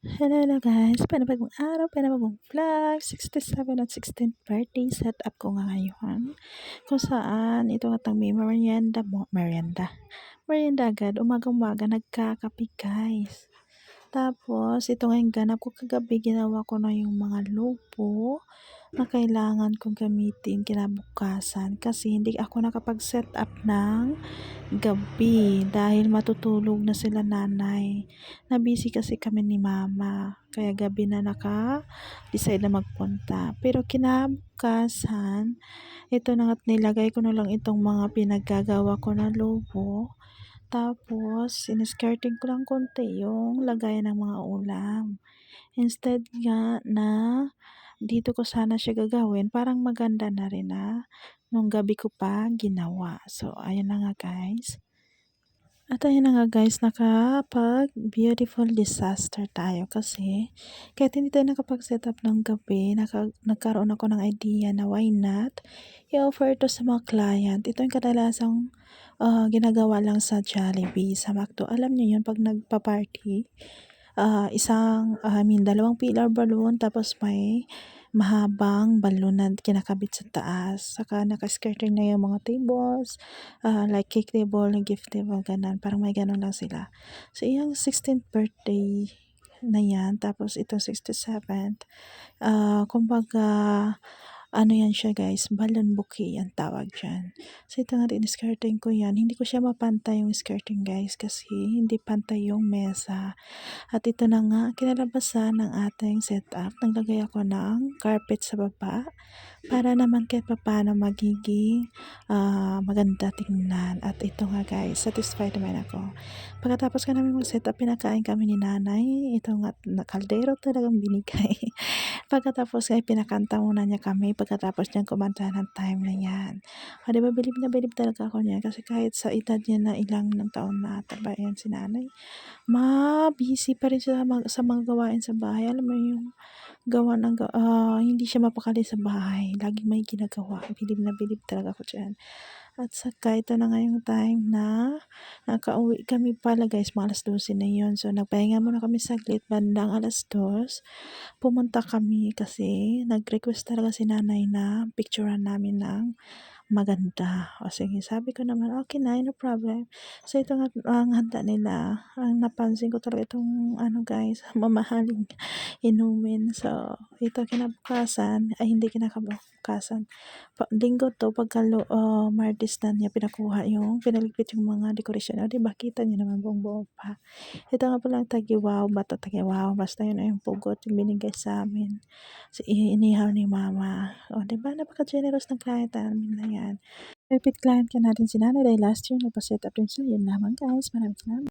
Hello guys, panibagong araw, panibagong vlog, 67 at 16th birthday setup ko nga ngayon. Kung saan, ito nga tang may merienda agad, umaga-umaga nagkakape guys. Tapos, ito nga yung ganap ko kagabi, ginawa ko na yung mga lupo na kailangan kong gamitin kinabukasan kasi hindi ako nakapag-set up ng gabi dahil matutulog na sila nanay. Na-busy kasi kami ni mama, kaya gabi na naka-decide na magpunta. Pero kinabukasan, ito na nga't nilagay ko na lang itong mga pinaggagawa ko na lupo. Tapos, siniskarting ko lang konti yung lagayan ng mga ulam. Instead nga na dito ko sana siya gagawin, parang maganda na rin na nung gabi ko pa ginawa. So, ayun na nga guys. At ayun na nga guys, nakapag beautiful disaster tayo kasi kahit hindi tayo nakapag-set up ng gabi, nagkaroon ako ng idea na why not i-offer to sa mga client. Ito yung kadalasang ginagawa lang sa Jollibee, sa McDo. Alam niyo yun, pag nagpa-party, dalawang pillar balloon, tapos may mahabang balloon na kinakabit sa taas. Saka naka-skirting na yung mga tables, like cake table, gift table, ganun. Parang may ganun lang sila. So, yung 16th birthday na yan, tapos itong 67th, kumbaga, ano yan siya guys, balloon bouquet ang tawag dyan. So, ito nga din-skirting ko yan. Hindi ko siya mapantay yung skirting guys kasi hindi pantay yung mesa. At ito na nga, kinalabasan ng ating setup. Naglagay ako ng carpet sa baba para naman kahit papaano magiging maganda tingnan. At ito nga guys, satisfied naman ako. Pagkatapos ka namin mag-setup, pinakain kami ni nanay. Ito nga, kaldero talagang binigay. Pagkatapos ay pinakanta muna niya kami pagkatapos niyang kumanta ng time na yan. O diba, bilib na bilib talaga ako niya kasi kahit sa edad niya na ilang ng taon na taba yan si nanay, busy pa rin siya sa mga gawain sa bahay. Alam mo yung hindi siya mapakali sa bahay. Laging may ginagawa. Bilib na bilib talaga ako dyan. At saka ito na nga yung time na nakauwi kami pala guys, mga alas 12 na yun. So nagpahinga muna kami saglit, bandang alas 2. Pumunta kami kasi nag-request talaga si nanay na picturean namin ng maganda. O sige, sabi ko naman, okay na, no problem. So ito nga ang handa nila. Ang napansin ko talaga itong guys, mamahaling inumin. So ito kinabukasan, ay hindi kinakabukasan. Linggo to, Martes na niya pinaligpit yung mga dekorasyon. O diba, kita niyo naman buong buo pa. Ito nga pala ang tagiwaw, basta yun ay yung pugot yung binigay sa amin. So, inihaw ni mama. O, diba, napaka-generous ng client namin na yan. Repeat client ka natin si nanay dahil last year nagpa-set up din siya. Yun lamang guys, maraming salamat.